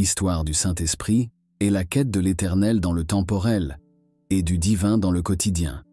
l'histoire du Saint-Esprit est la quête de l'Éternel dans le temporel et du divin dans le quotidien.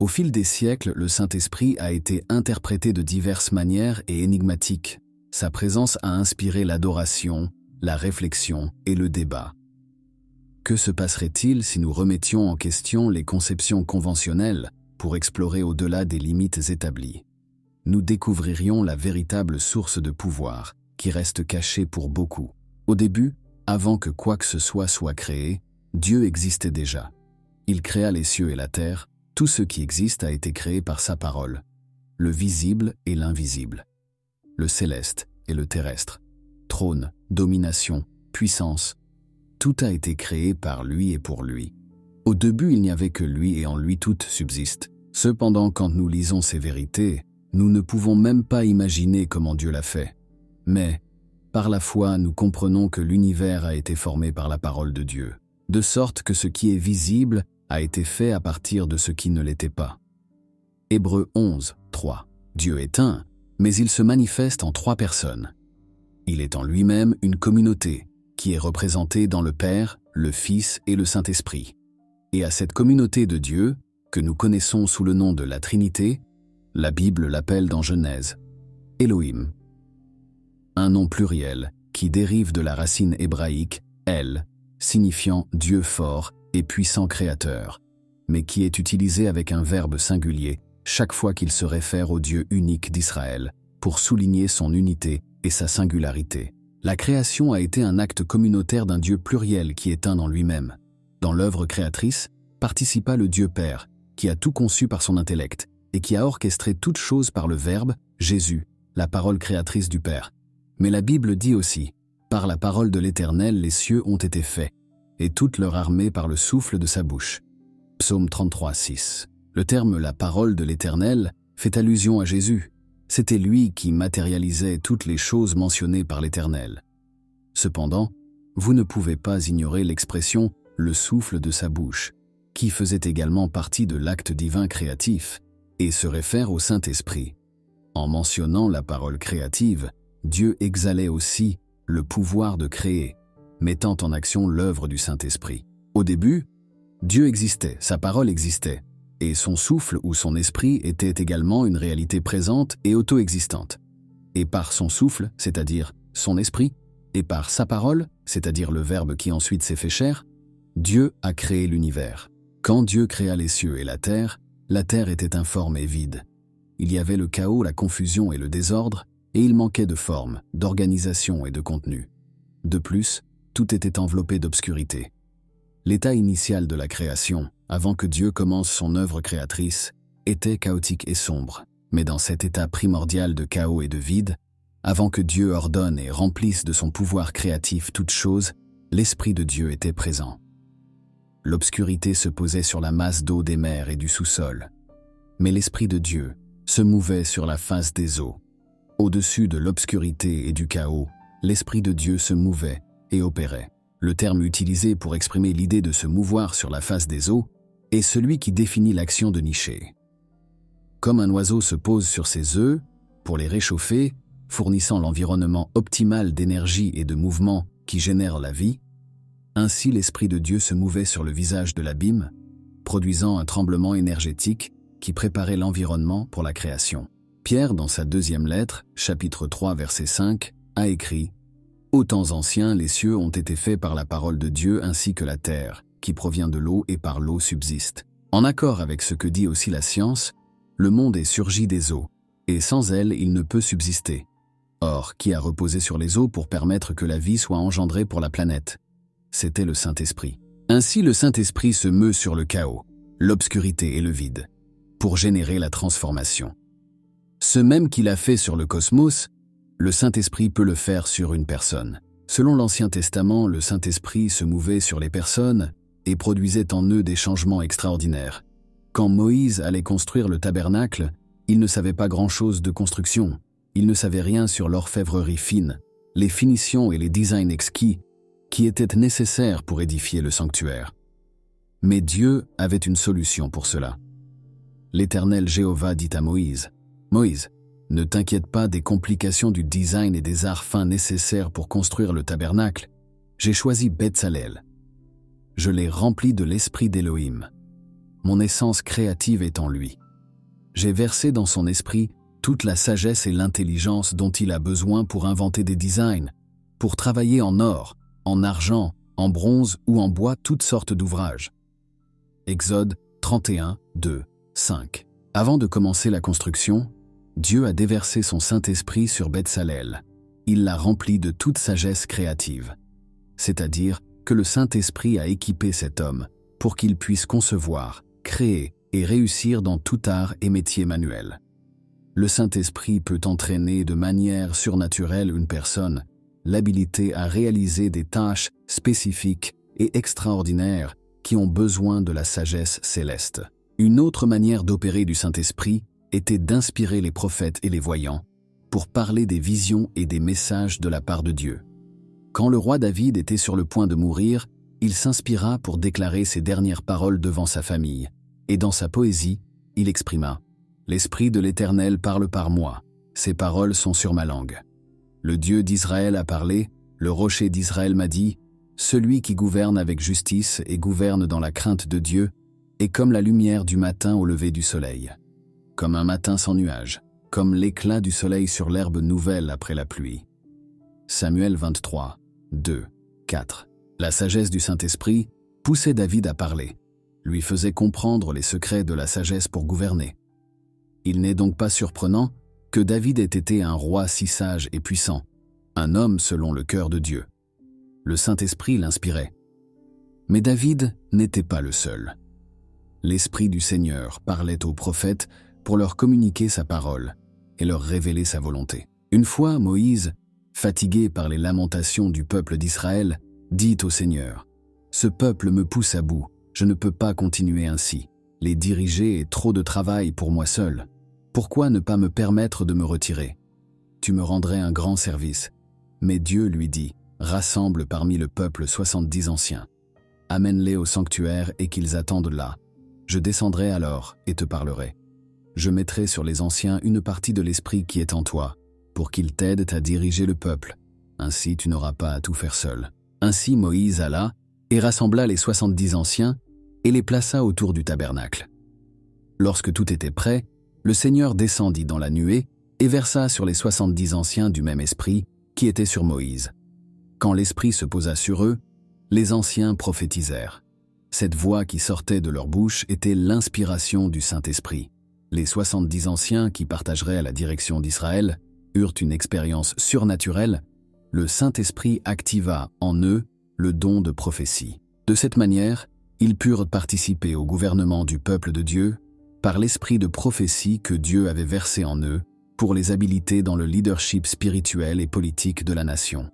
Au fil des siècles, le Saint-Esprit a été interprété de diverses manières et énigmatiques. Sa présence a inspiré l'adoration, la réflexion et le débat. Que se passerait-il si nous remettions en question les conceptions conventionnelles pour explorer au-delà des limites établies? Nous découvririons la véritable source de pouvoir qui reste cachée pour beaucoup. Au début, avant que quoi que ce soit créé, Dieu existait déjà. Il créa les cieux et la terre. Tout ce qui existe a été créé par sa parole, le visible et l'invisible, le céleste et le terrestre, trône, domination, puissance, tout a été créé par lui et pour lui. Au début, il n'y avait que lui et en lui tout subsiste. Cependant, quand nous lisons ces vérités, nous ne pouvons même pas imaginer comment Dieu l'a fait. Mais, par la foi, nous comprenons que l'univers a été formé par la parole de Dieu, de sorte que ce qui est visible a été fait à partir de ce qui ne l'était pas. Hébreux 11, 3. Dieu est un, mais il se manifeste en trois personnes. Il est en lui-même une communauté, qui est représentée dans le Père, le Fils et le Saint-Esprit. Et à cette communauté de Dieu, que nous connaissons sous le nom de la Trinité, la Bible l'appelle dans Genèse Elohim. Un nom pluriel qui dérive de la racine hébraïque El, signifiant Dieu fort et puissant créateur, mais qui est utilisé avec un verbe singulier chaque fois qu'il se réfère au Dieu unique d'Israël, pour souligner son unité et sa singularité. La création a été un acte communautaire d'un Dieu pluriel qui est un en lui-même. Dans l'œuvre créatrice, participa le Dieu Père, qui a tout conçu par son intellect, et qui a orchestré toutes choses par le Verbe, Jésus, la parole créatrice du Père. Mais la Bible dit aussi, « Par la parole de l'Éternel les cieux ont été faits, et toute leur armée par le souffle de sa bouche. » Psaume 33, 6. Le terme « la parole de l'Éternel » fait allusion à Jésus. C'était lui qui matérialisait toutes les choses mentionnées par l'Éternel. Cependant, vous ne pouvez pas ignorer l'expression « le souffle de sa bouche », qui faisait également partie de l'acte divin créatif, et se réfère au Saint-Esprit. En mentionnant la parole créative, Dieu exhalait aussi le pouvoir de créer, mettant en action l'œuvre du Saint-Esprit. Au début, Dieu existait, sa parole existait, et son souffle ou son esprit était également une réalité présente et auto-existante. Et par son souffle, c'est-à-dire son esprit, et par sa parole, c'est-à-dire le Verbe qui ensuite s'est fait chair, Dieu a créé l'univers. Quand Dieu créa les cieux et la terre était informe et vide. Il y avait le chaos, la confusion et le désordre, et il manquait de forme, d'organisation et de contenu. De plus, tout était enveloppé d'obscurité. L'état initial de la création, avant que Dieu commence son œuvre créatrice, était chaotique et sombre. Mais dans cet état primordial de chaos et de vide, avant que Dieu ordonne et remplisse de son pouvoir créatif toutes choses, l'Esprit de Dieu était présent. L'obscurité se posait sur la masse d'eau des mers et du sous-sol. Mais l'Esprit de Dieu se mouvait sur la face des eaux. Au-dessus de l'obscurité et du chaos, l'Esprit de Dieu se mouvait et opérait. Le terme utilisé pour exprimer l'idée de se mouvoir sur la face des eaux est celui qui définit l'action de nicher. Comme un oiseau se pose sur ses œufs pour les réchauffer, fournissant l'environnement optimal d'énergie et de mouvement qui génère la vie, ainsi l'Esprit de Dieu se mouvait sur le visage de l'abîme, produisant un tremblement énergétique qui préparait l'environnement pour la création. Pierre, dans sa deuxième lettre, chapitre 3, verset 5, a écrit « Aux temps anciens, les cieux ont été faits par la parole de Dieu ainsi que la terre, qui provient de l'eau et par l'eau subsiste. » En accord avec ce que dit aussi la science, le monde est surgi des eaux, et sans elles, il ne peut subsister. Or, qui a reposé sur les eaux pour permettre que la vie soit engendrée pour la planète? C'était le Saint-Esprit. Ainsi, le Saint-Esprit se meut sur le chaos, l'obscurité et le vide, pour générer la transformation. Ce même qu'il a fait sur le cosmos, le Saint-Esprit peut le faire sur une personne. Selon l'Ancien Testament, le Saint-Esprit se mouvait sur les personnes et produisait en eux des changements extraordinaires. Quand Moïse allait construire le tabernacle, il ne savait pas grand-chose de construction. Il ne savait rien sur l'orfèvrerie fine, les finitions et les designs exquis qui étaient nécessaires pour édifier le sanctuaire. Mais Dieu avait une solution pour cela. L'Éternel Jéhovah dit à Moïse, « Moïse, Ne t'inquiète pas des complications du design et des arts fins nécessaires pour construire le tabernacle. J'ai choisi Betzalel. Je l'ai rempli de l'esprit d'Élohim. Mon essence créative est en lui. J'ai versé dans son esprit toute la sagesse et l'intelligence dont il a besoin pour inventer des designs, pour travailler en or, en argent, en bronze ou en bois toutes sortes d'ouvrages. Exode 31, 2, 5. Avant de commencer la construction, Dieu a déversé son Saint-Esprit sur Betzalel. Il l'a rempli de toute sagesse créative. C'est-à-dire que le Saint-Esprit a équipé cet homme pour qu'il puisse concevoir, créer et réussir dans tout art et métier manuel. Le Saint-Esprit peut entraîner de manière surnaturelle une personne, l'habilité à réaliser des tâches spécifiques et extraordinaires qui ont besoin de la sagesse céleste. Une autre manière d'opérer du Saint-Esprit était d'inspirer les prophètes et les voyants pour parler des visions et des messages de la part de Dieu. Quand le roi David était sur le point de mourir, il s'inspira pour déclarer ses dernières paroles devant sa famille, et dans sa poésie, il exprima « L'Esprit de l'Éternel parle par moi, ses paroles sont sur ma langue. Le Dieu d'Israël a parlé, le rocher d'Israël m'a dit, celui qui gouverne avec justice et gouverne dans la crainte de Dieu est comme la lumière du matin au lever du soleil, comme un matin sans nuages, comme l'éclat du soleil sur l'herbe nouvelle après la pluie. » Samuel 23, 2, 4. La sagesse du Saint-Esprit poussait David à parler, lui faisait comprendre les secrets de la sagesse pour gouverner. Il n'est donc pas surprenant que David ait été un roi si sage et puissant, un homme selon le cœur de Dieu. Le Saint-Esprit l'inspirait. Mais David n'était pas le seul. L'Esprit du Seigneur parlait aux prophètes pour leur communiquer sa parole et leur révéler sa volonté. Une fois, Moïse, fatigué par les lamentations du peuple d'Israël, dit au Seigneur, « Ce peuple me pousse à bout, je ne peux pas continuer ainsi. Les diriger est trop de travail pour moi seul. Pourquoi ne pas me permettre de me retirer? Tu me rendrais un grand service. » Mais Dieu lui dit, « Rassemble parmi le peuple 70 anciens. Amène-les au sanctuaire et qu'ils attendent là. Je descendrai alors et te parlerai. Je mettrai sur les anciens une partie de l'esprit qui est en toi, pour qu'ils t'aident à diriger le peuple. Ainsi tu n'auras pas à tout faire seul. » Ainsi Moïse alla et rassembla les 70 anciens et les plaça autour du tabernacle. Lorsque tout était prêt, le Seigneur descendit dans la nuée et versa sur les 70 anciens du même esprit qui était sur Moïse. Quand l'esprit se posa sur eux, les anciens prophétisèrent. Cette voix qui sortait de leur bouche était l'inspiration du Saint-Esprit. Les 70 anciens qui partageraient à la direction d'Israël eurent une expérience surnaturelle. Le Saint-Esprit activa en eux le don de prophétie. De cette manière, ils purent participer au gouvernement du peuple de Dieu par l'esprit de prophétie que Dieu avait versé en eux pour les habiliter dans le leadership spirituel et politique de la nation.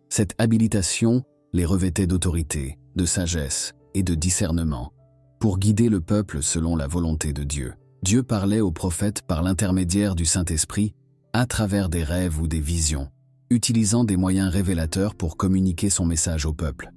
Cette habilitation les revêtait d'autorité, de sagesse et de discernement pour guider le peuple selon la volonté de Dieu. Dieu parlait aux prophètes par l'intermédiaire du Saint-Esprit à travers des rêves ou des visions, utilisant des moyens révélateurs pour communiquer son message au peuple.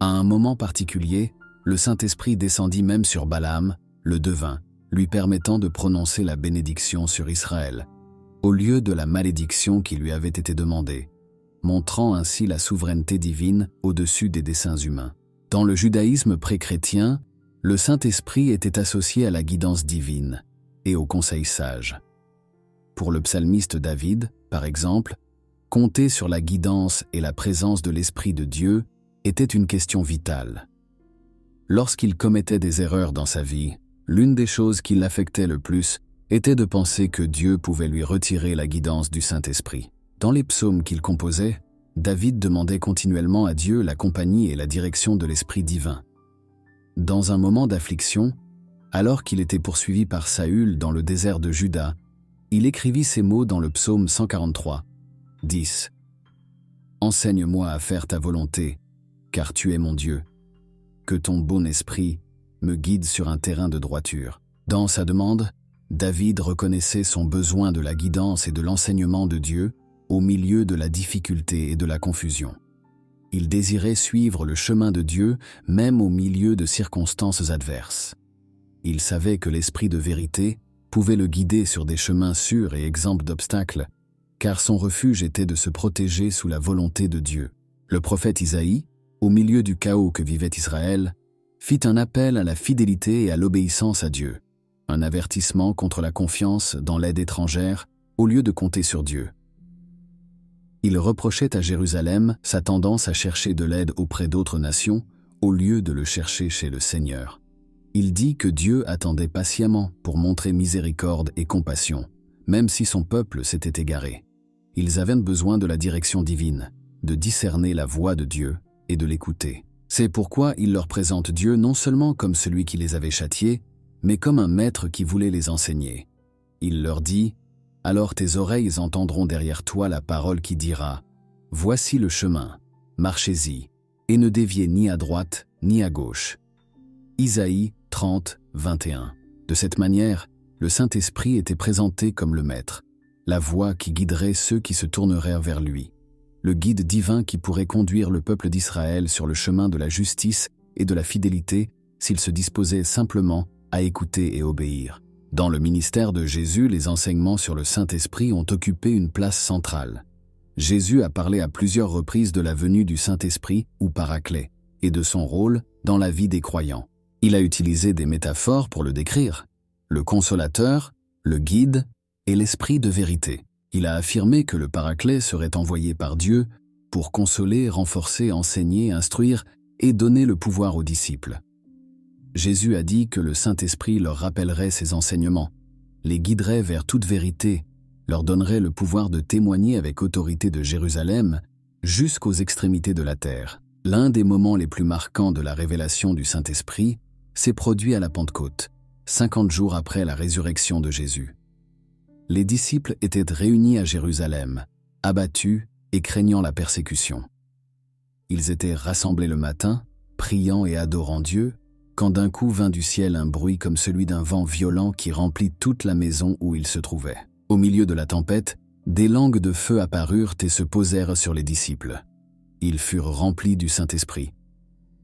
À un moment particulier, le Saint-Esprit descendit même sur Balaam, le devin, lui permettant de prononcer la bénédiction sur Israël, au lieu de la malédiction qui lui avait été demandée, montrant ainsi la souveraineté divine au-dessus des desseins humains. Dans le judaïsme pré-chrétien, le Saint-Esprit était associé à la guidance divine et au conseil sage. Pour le psalmiste David, par exemple, compter sur la guidance et la présence de l'Esprit de Dieu était une question vitale. Lorsqu'il commettait des erreurs dans sa vie, l'une des choses qui l'affectait le plus était de penser que Dieu pouvait lui retirer la guidance du Saint-Esprit. Dans les psaumes qu'il composait, David demandait continuellement à Dieu la compagnie et la direction de l'Esprit divin. Dans un moment d'affliction, alors qu'il était poursuivi par Saül dans le désert de Juda, il écrivit ces mots dans le psaume 143, 10. « Enseigne-moi à faire ta volonté, car tu es mon Dieu. Que ton bon esprit me guide sur un terrain de droiture. » Dans sa demande, David reconnaissait son besoin de la guidance et de l'enseignement de Dieu au milieu de la difficulté et de la confusion. Il désirait suivre le chemin de Dieu même au milieu de circonstances adverses. Il savait que l'Esprit de vérité pouvait le guider sur des chemins sûrs et exempts d'obstacles, car son refuge était de se protéger sous la volonté de Dieu. Le prophète Isaïe, au milieu du chaos que vivait Israël, fit un appel à la fidélité et à l'obéissance à Dieu, un avertissement contre la confiance dans l'aide étrangère au lieu de compter sur Dieu. Il reprochait à Jérusalem sa tendance à chercher de l'aide auprès d'autres nations au lieu de le chercher chez le Seigneur. Il dit que Dieu attendait patiemment pour montrer miséricorde et compassion, même si son peuple s'était égaré. Ils avaient besoin de la direction divine, de discerner la voix de Dieu et de l'écouter. C'est pourquoi il leur présente Dieu non seulement comme celui qui les avait châtiés, mais comme un maître qui voulait les enseigner. Il leur dit « Alors tes oreilles entendront derrière toi la parole qui dira « Voici le chemin, marchez-y, et ne déviez ni à droite ni à gauche. » Isaïe 30, 21. De cette manière, le Saint-Esprit était présenté comme le Maître, la voix qui guiderait ceux qui se tourneraient vers lui, le guide divin qui pourrait conduire le peuple d'Israël sur le chemin de la justice et de la fidélité s'il se disposait simplement à écouter et obéir. Dans le ministère de Jésus, les enseignements sur le Saint-Esprit ont occupé une place centrale. Jésus a parlé à plusieurs reprises de la venue du Saint-Esprit ou Paraclet et de son rôle dans la vie des croyants. Il a utilisé des métaphores pour le décrire, le consolateur, le guide et l'esprit de vérité. Il a affirmé que le Paraclet serait envoyé par Dieu pour consoler, renforcer, enseigner, instruire et donner le pouvoir aux disciples. Jésus a dit que le Saint-Esprit leur rappellerait ses enseignements, les guiderait vers toute vérité, leur donnerait le pouvoir de témoigner avec autorité de Jérusalem jusqu'aux extrémités de la terre. L'un des moments les plus marquants de la révélation du Saint-Esprit s'est produit à la Pentecôte, 50 jours après la résurrection de Jésus. Les disciples étaient réunis à Jérusalem, abattus et craignant la persécution. Ils étaient rassemblés le matin, priant et adorant Dieu, quand d'un coup vint du ciel un bruit comme celui d'un vent violent qui remplit toute la maison où ils se trouvaient. Au milieu de la tempête, des langues de feu apparurent et se posèrent sur les disciples. Ils furent remplis du Saint-Esprit.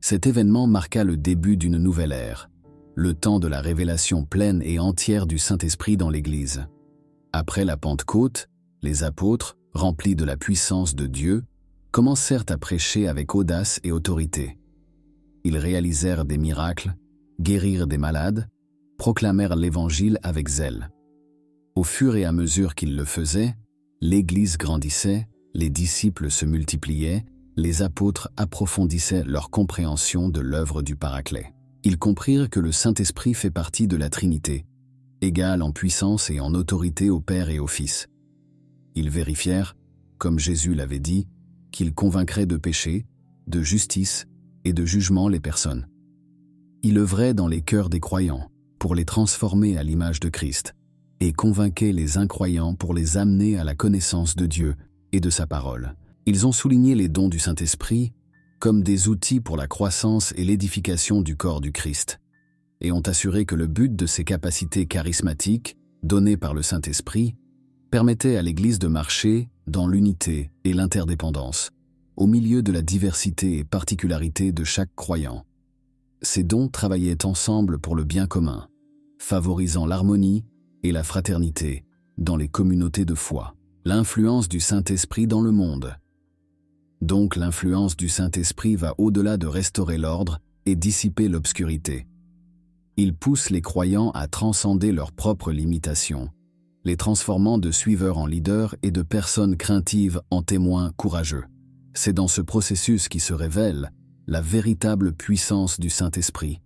Cet événement marqua le début d'une nouvelle ère, le temps de la révélation pleine et entière du Saint-Esprit dans l'Église. Après la Pentecôte, les apôtres, remplis de la puissance de Dieu, commencèrent à prêcher avec audace et autorité. Ils réalisèrent des miracles, guérirent des malades, proclamèrent l'Évangile avec zèle. Au fur et à mesure qu'ils le faisaient, l'Église grandissait, les disciples se multipliaient, les apôtres approfondissaient leur compréhension de l'œuvre du Paraclet. Ils comprirent que le Saint-Esprit fait partie de la Trinité, égal en puissance et en autorité au Père et au Fils. Ils vérifièrent, comme Jésus l'avait dit, qu'il convaincrait de péché, de justice et de jugement les personnes. Il œuvrait dans les cœurs des croyants pour les transformer à l'image de Christ et convainquait les incroyants pour les amener à la connaissance de Dieu et de sa parole. Ils ont souligné les dons du Saint-Esprit comme des outils pour la croissance et l'édification du corps du Christ, et ont assuré que le but de ces capacités charismatiques, données par le Saint-Esprit, permettait à l'Église de marcher dans l'unité et l'interdépendance, au milieu de la diversité et particularité de chaque croyant. Ces dons travaillaient ensemble pour le bien commun, favorisant l'harmonie et la fraternité dans les communautés de foi. L'influence du Saint-Esprit dans le monde. Donc l'influence du Saint-Esprit va au-delà de restaurer l'ordre et dissiper l'obscurité. Il pousse les croyants à transcender leurs propres limitations, les transformant de suiveurs en leaders et de personnes craintives en témoins courageux. C'est dans ce processus qui se révèle la véritable puissance du Saint-Esprit,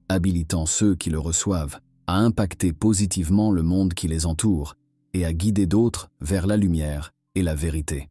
habilitant ceux qui le reçoivent à impacter positivement le monde qui les entoure et à guider d'autres vers la lumière et la vérité.